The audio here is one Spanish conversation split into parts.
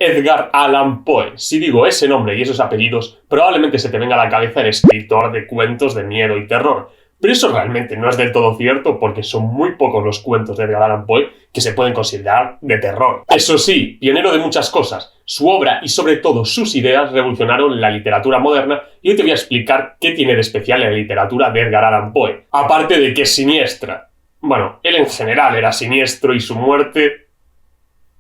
Edgar Allan Poe. Si digo ese nombre y esos apellidos, probablemente se te venga a la cabeza el escritor de cuentos de miedo y terror. Pero eso realmente no es del todo cierto porque son muy pocos los cuentos de Edgar Allan Poe que se pueden considerar de terror. Eso sí, pionero de muchas cosas, su obra y sobre todo sus ideas revolucionaron la literatura moderna y hoy te voy a explicar qué tiene de especial en la literatura de Edgar Allan Poe. Aparte de que es siniestra. Bueno, él en general era siniestro y su muerte...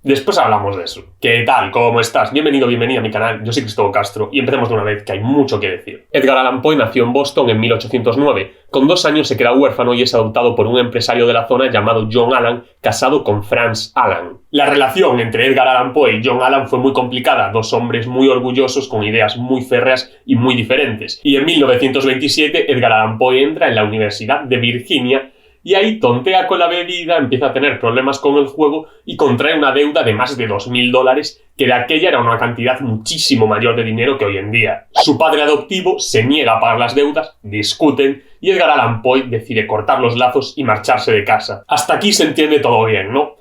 Después hablamos de eso. ¿Qué tal? ¿Cómo estás? Bienvenido, bienvenida a mi canal. Yo soy Cristóbal Castro y empecemos de una vez, que hay mucho que decir. Edgar Allan Poe nació en Boston en 1809. Con 2 años se queda huérfano y es adoptado por un empresario de la zona llamado John Allan, casado con Frances Allan. La relación entre Edgar Allan Poe y John Allan fue muy complicada, 2 hombres muy orgullosos con ideas muy férreas y muy diferentes. Y en 1927 Edgar Allan Poe entra en la Universidad de Virginia y ahí tontea con la bebida, empieza a tener problemas con el juego y contrae una deuda de más de $2.000, que de aquella era una cantidad muchísimo mayor de dinero que hoy en día. Su padre adoptivo se niega a pagar las deudas, discuten y Edgar Allan Poe decide cortar los lazos y marcharse de casa. Hasta aquí se entiende todo bien, ¿no?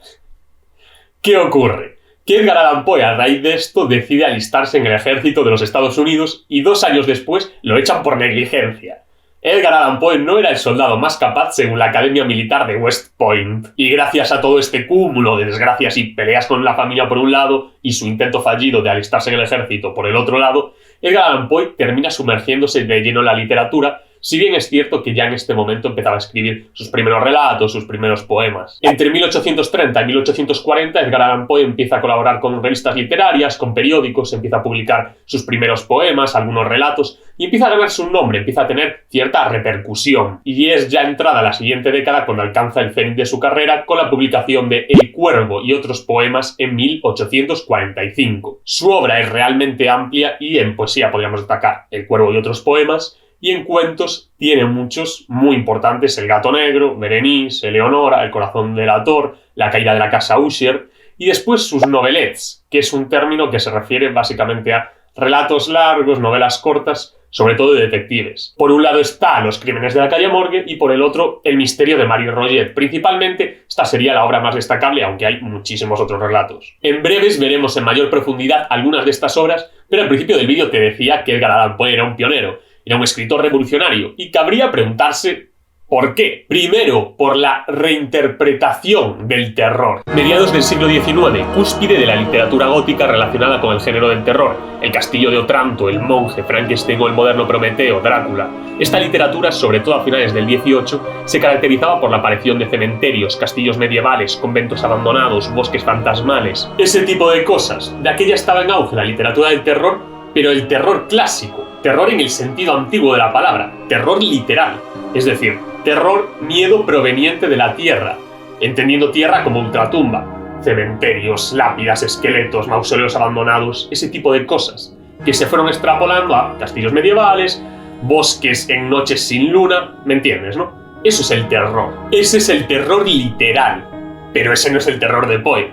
¿Qué ocurre? Que Edgar Allan Poe, a raíz de esto, decide alistarse en el ejército de los Estados Unidos y 2 años después lo echan por negligencia. Edgar Allan Poe no era el soldado más capaz según la Academia Militar de West Point. Y gracias a todo este cúmulo de desgracias y peleas con la familia por un lado y su intento fallido de alistarse en el ejército por el otro lado, Edgar Allan Poe termina sumergiéndose de lleno en la literatura, si bien es cierto que ya en este momento empezaba a escribir sus primeros relatos, sus primeros poemas. Entre 1830 y 1840 Edgar Allan Poe empieza a colaborar con revistas literarias, con periódicos, empieza a publicar sus primeros poemas, algunos relatos, y empieza a ganarse un nombre, empieza a tener cierta repercusión. Y es ya entrada la siguiente década cuando alcanza el cenit de su carrera con la publicación de El Cuervo y otros poemas en 1845. Su obra es realmente amplia y en poesía podríamos destacar El Cuervo y otros poemas, y en cuentos tiene muchos muy importantes: El Gato Negro, Berenice, Eleonora, El Corazón delator, La Caída de la Casa Usher, y después sus novelettes, que es un término que se refiere básicamente a relatos largos, novelas cortas, sobre todo de detectives. Por un lado está Los Crímenes de la Calle Morgue y por el otro El Misterio de Marie Roget. Principalmente esta sería la obra más destacable, aunque hay muchísimos otros relatos. En breves veremos en mayor profundidad algunas de estas obras, pero al principio del vídeo te decía que Edgar Allan Poe era un pionero. Era un escritor revolucionario y cabría preguntarse ¿por qué? Primero, por la reinterpretación del terror. Mediados del siglo XIX, cúspide de la literatura gótica relacionada con el género del terror. El Castillo de Otranto, El Monje, Frankenstein o el moderno Prometeo, Drácula. Esta literatura, sobre todo a finales del XVIII, se caracterizaba por la aparición de cementerios, castillos medievales, conventos abandonados, bosques fantasmales. Ese tipo de cosas. De aquella estaba en auge la literatura del terror, pero el terror clásico. Terror en el sentido antiguo de la palabra, terror literal, es decir, terror, miedo proveniente de la tierra, entendiendo tierra como ultratumba, cementerios, lápidas, esqueletos, mausoleos abandonados, ese tipo de cosas, que se fueron extrapolando a castillos medievales, bosques en noches sin luna, ¿me entiendes, no? Eso es el terror, ese es el terror literal, pero ese no es el terror de Poe.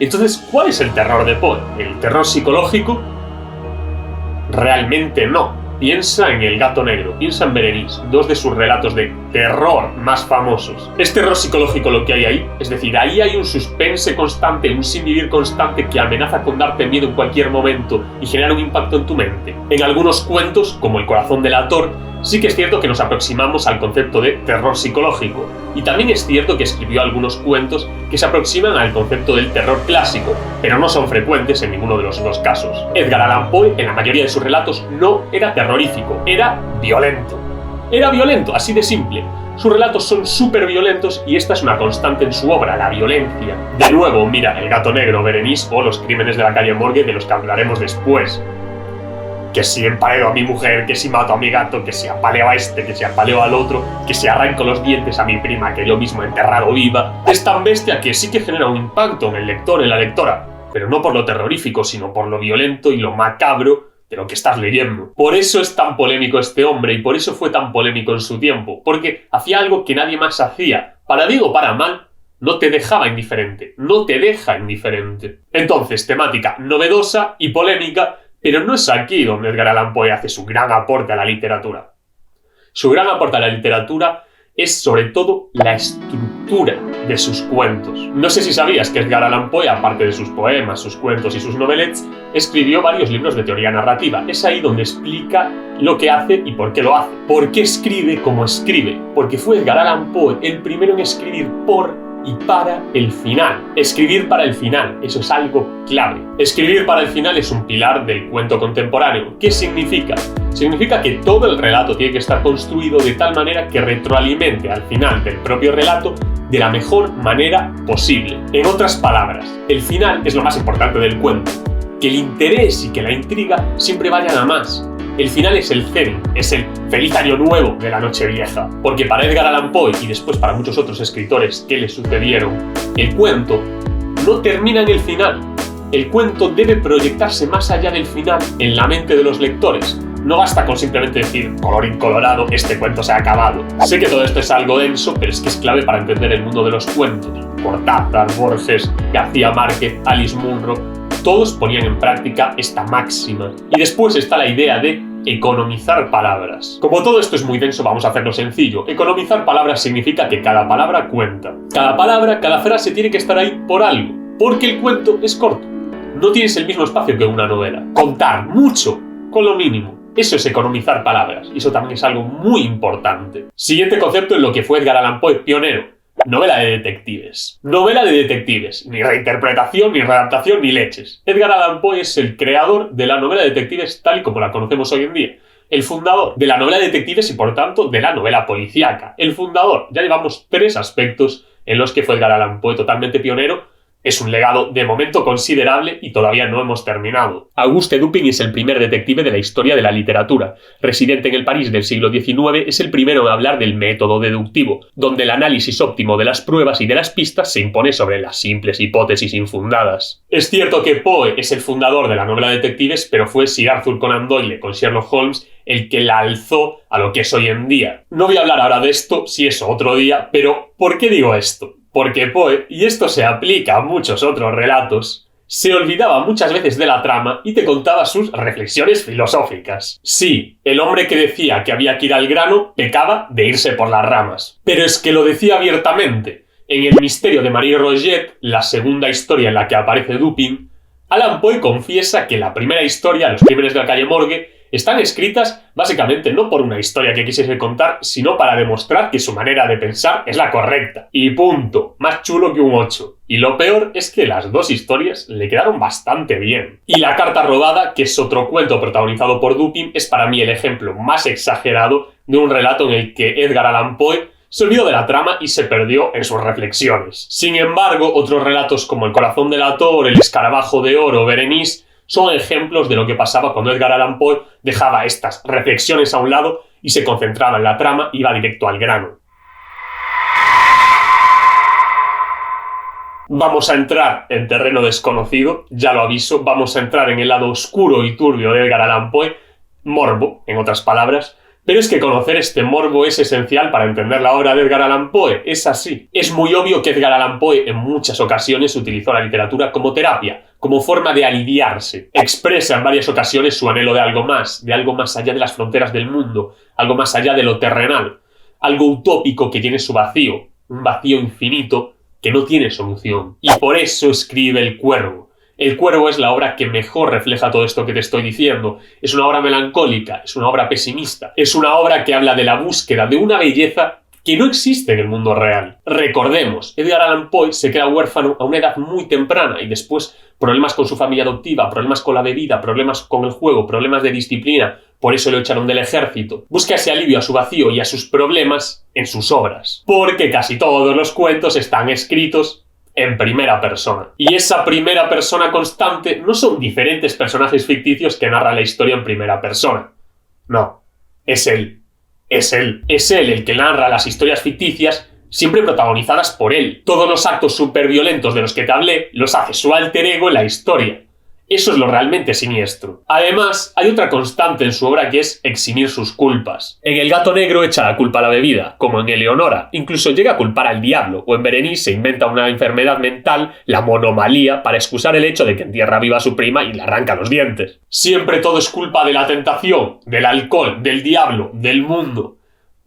Entonces, ¿cuál es el terror de Poe? ¿El terror psicológico? Realmente no. Piensa en El Gato Negro, piensa en Berenice, 2 de sus relatos de terror más famosos. Es terror psicológico lo que hay ahí, es decir, ahí hay un suspense constante, un sinvivir constante que amenaza con darte miedo en cualquier momento y generar un impacto en tu mente. En algunos cuentos, como El Corazón delator, sí que es cierto que nos aproximamos al concepto de terror psicológico, y también es cierto que escribió algunos cuentos que se aproximan al concepto del terror clásico, pero no son frecuentes en ninguno de los 2 casos. Edgar Allan Poe, en la mayoría de sus relatos, no era terrorífico, era violento. Era violento, así de simple. Sus relatos son súper violentos y esta es una constante en su obra, la violencia. De nuevo, mira El Gato Negro, Berenice o Los Crímenes de la Calle Morgue, de los que hablaremos después. Que si empaleo a mi mujer, que si mato a mi gato, que si apaleo a este, que si apaleo al otro, que si arranco los dientes a mi prima que yo mismo he enterrado viva. Es tan bestia que sí que genera un impacto en el lector, en la lectora, pero no por lo terrorífico, sino por lo violento y lo macabro de lo que estás leyendo. Por eso es tan polémico este hombre y por eso fue tan polémico en su tiempo, porque hacía algo que nadie más hacía. Para bien o para mal, no te dejaba indiferente, no te deja indiferente. Entonces, temática novedosa y polémica, pero no es aquí donde Edgar Allan Poe hace su gran aporte a la literatura. Su gran aporte a la literatura es sobre todo la estructura estructura de sus cuentos. No sé si sabías que Edgar Allan Poe, aparte de sus poemas, sus cuentos y sus novelets, escribió varios libros de teoría narrativa. Es ahí donde explica lo que hace y por qué lo hace. ¿Por qué escribe como escribe? Porque fue Edgar Allan Poe el primero en escribir por y para el final. Escribir para el final, eso es algo clave. Escribir para el final es un pilar del cuento contemporáneo. ¿Qué significa? Significa que todo el relato tiene que estar construido de tal manera que retroalimente al final del propio relato de la mejor manera posible. En otras palabras, el final es lo más importante del cuento. Que el interés y que la intriga siempre vayan a más. El final es el zen, es el feliz año nuevo de la Nochevieja. Porque para Edgar Allan Poe y después para muchos otros escritores que le sucedieron, el cuento no termina en el final. El cuento debe proyectarse más allá del final en la mente de los lectores. No basta con simplemente decir, colorín colorado, este cuento se ha acabado. Sé que todo esto es algo denso, pero es que es clave para entender el mundo de los cuentos. Cortázar, Borges, García Márquez, Alice Munro, todos ponían en práctica esta máxima. Y después está la idea de economizar palabras. Como todo esto es muy denso, vamos a hacerlo sencillo. Economizar palabras significa que cada palabra cuenta. Cada palabra, cada frase tiene que estar ahí por algo, porque el cuento es corto. No tienes el mismo espacio que una novela. Contar mucho con lo mínimo. Eso es economizar palabras, y eso también es algo muy importante. Siguiente concepto en lo que fue Edgar Allan Poe, pionero. Novela de detectives. Novela de detectives. Ni reinterpretación, ni readaptación, ni leches. Edgar Allan Poe es el creador de la novela de detectives tal y como la conocemos hoy en día. El fundador de la novela de detectives y, por tanto, de la novela policíaca. El fundador. Ya llevamos 3 aspectos en los que fue Edgar Allan Poe totalmente pionero. Es un legado de momento considerable y todavía no hemos terminado. Auguste Dupin es el primer detective de la historia de la literatura. Residente en el París del siglo XIX, es el primero en hablar del método deductivo, donde el análisis óptimo de las pruebas y de las pistas se impone sobre las simples hipótesis infundadas. Es cierto que Poe es el fundador de la novela de detectives, pero fue Sir Arthur Conan Doyle con Sherlock Holmes el que la alzó a lo que es hoy en día. No voy a hablar ahora de esto, si eso otro día, pero ¿por qué digo esto? Porque Poe, y esto se aplica a muchos otros relatos, se olvidaba muchas veces de la trama y te contaba sus reflexiones filosóficas. Sí, el hombre que decía que había que ir al grano pecaba de irse por las ramas. Pero es que lo decía abiertamente. En El misterio de Marie Roget, la segunda historia en la que aparece Dupin, Allan Poe confiesa que la primera historia, Los crímenes de la calle Morgue, están escritas básicamente no por una historia que quisiese contar, sino para demostrar que su manera de pensar es la correcta. Y punto. Más chulo que un 8. Y lo peor es que las 2 historias le quedaron bastante bien. Y La carta robada, que es otro cuento protagonizado por Dupin, es para mí el ejemplo más exagerado de un relato en el que Edgar Allan Poe se olvidó de la trama y se perdió en sus reflexiones. Sin embargo, otros relatos como El corazón del ator, El escarabajo de oro, Berenice, son ejemplos de lo que pasaba cuando Edgar Allan Poe dejaba estas reflexiones a un lado y se concentraba en la trama y iba directo al grano. Vamos a entrar en terreno desconocido, ya lo aviso, vamos a entrar en el lado oscuro y turbio de Edgar Allan Poe, morbo, en otras palabras. Pero es que conocer este morbo es esencial para entender la obra de Edgar Allan Poe, es así. Es muy obvio que Edgar Allan Poe en muchas ocasiones utilizó la literatura como terapia, como forma de aliviarse. Expresa en varias ocasiones su anhelo de algo más allá de las fronteras del mundo, algo más allá de lo terrenal, algo utópico que tiene su vacío, un vacío infinito que no tiene solución. Y por eso escribe El Cuervo. El Cuervo es la obra que mejor refleja todo esto que te estoy diciendo. Es una obra melancólica, es una obra pesimista, es una obra que habla de la búsqueda de una belleza que no existe en el mundo real. Recordemos, Edgar Allan Poe se queda huérfano a una edad muy temprana y después problemas con su familia adoptiva, problemas con la bebida, problemas con el juego, problemas de disciplina, por eso lo echaron del ejército. Busca ese alivio a su vacío y a sus problemas en sus obras, porque casi todos los cuentos están escritos en primera persona. Y esa primera persona constante no son diferentes personajes ficticios que narran la historia en primera persona. No, es él. Es él. Es él el que narra las historias ficticias siempre protagonizadas por él. Todos los actos superviolentos de los que te hablé los hace su alter ego en la historia. Eso es lo realmente siniestro. Además, hay otra constante en su obra que es eximir sus culpas. En El gato negro echa la culpa a la bebida, como en Eleonora. Incluso llega a culpar al diablo, o en Berenice se inventa una enfermedad mental, la monomalía, para excusar el hecho de que entierra viva a su prima y le arranca los dientes. Siempre todo es culpa de la tentación, del alcohol, del diablo, del mundo.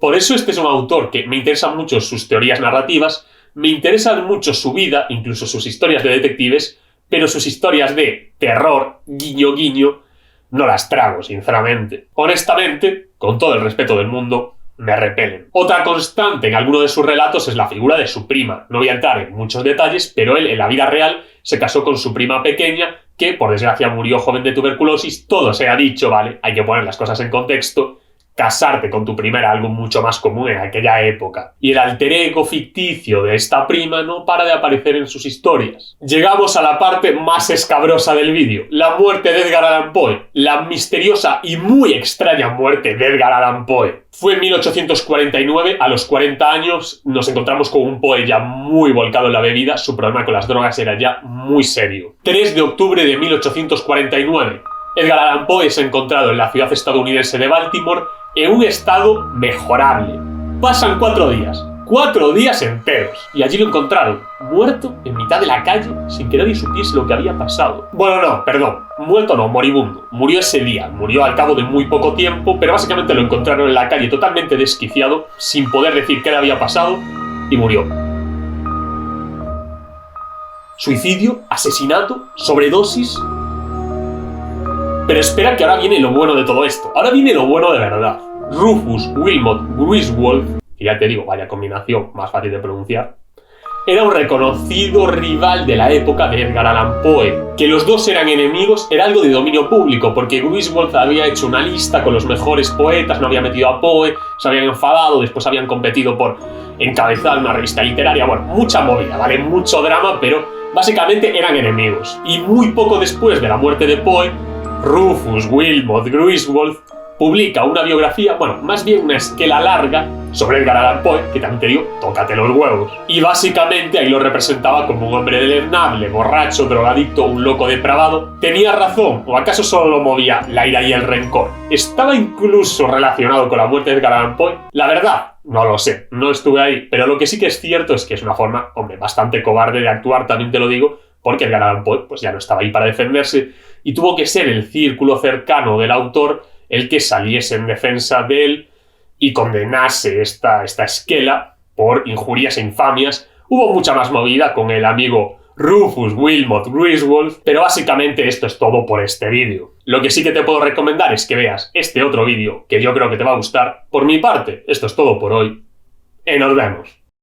Por eso este es un autor que me interesan mucho sus teorías narrativas, Me interesan mucho su vida, incluso sus historias de detectives, pero sus historias de terror, guiño guiño, no las trago, sinceramente. Honestamente, con todo el respeto del mundo, me repelen. Otra constante en alguno de sus relatos es la figura de su prima. No voy a entrar en muchos detalles, pero él en la vida real se casó con su prima pequeña, que por desgracia murió joven de tuberculosis. Todo se ha dicho, ¿vale? Hay que poner las cosas en contexto. Casarte con tu prima era algo mucho más común en aquella época. Y el alter ego ficticio de esta prima no para de aparecer en sus historias. Llegamos a la parte más escabrosa del vídeo. La muerte de Edgar Allan Poe. La misteriosa y muy extraña muerte de Edgar Allan Poe. Fue en 1849, a los 40 años, nos encontramos con un Poe ya muy volcado en la bebida. Su problema con las drogas era ya muy serio. 3 de octubre de 1849. Edgar Allan Poe es encontrado en la ciudad estadounidense de Baltimore en un estado mejorable. Pasan 4 días. 4 días enteros. Y allí lo encontraron, muerto en mitad de la calle, sin que nadie supiese lo que había pasado. Bueno, no, perdón. Muerto no, moribundo. Murió ese día. Murió al cabo de muy poco tiempo, pero básicamente lo encontraron en la calle totalmente desquiciado, sin poder decir qué le había pasado, y murió. Suicidio, asesinato, sobredosis. Pero espera, que ahora viene lo bueno de todo esto. Ahora viene lo bueno de verdad. Rufus Wilmot Griswold, que ya te digo, vaya combinación, más fácil de pronunciar, era un reconocido rival de la época de Edgar Allan Poe. Que los dos eran enemigos era algo de dominio público, porque Griswold había hecho una lista con los mejores poetas, no había metido a Poe, se habían enfadado, después habían competido por encabezar una revista literaria. Bueno, mucha movida, ¿vale? Mucho drama, pero básicamente eran enemigos. Y muy poco después de la muerte de Poe, Rufus Wilmot Griswold publica una biografía, bueno, más bien una esquela larga sobre Edgar Allan Poe, que también te digo, tócate los huevos. Y básicamente ahí lo representaba como un hombre deleznable, borracho, drogadicto, un loco depravado. ¿Tenía razón? ¿O acaso solo lo movía la ira y el rencor? ¿Estaba incluso relacionado con la muerte de Edgar Allan Poe? La verdad, no lo sé, no estuve ahí, pero lo que sí que es cierto es que es una forma, hombre, bastante cobarde de actuar, también te lo digo, porque Edgar Allan Poe pues ya no estaba ahí para defenderse y tuvo que ser el círculo cercano del autor el que saliese en defensa de él y condenase esta esquela por injurias e infamias. Hubo mucha más movida con el amigo Rufus Wilmot Griswold, pero básicamente esto es todo por este vídeo. Lo que sí que te puedo recomendar es que veas este otro vídeo, que yo creo que te va a gustar. Por mi parte, esto es todo por hoy y nos vemos.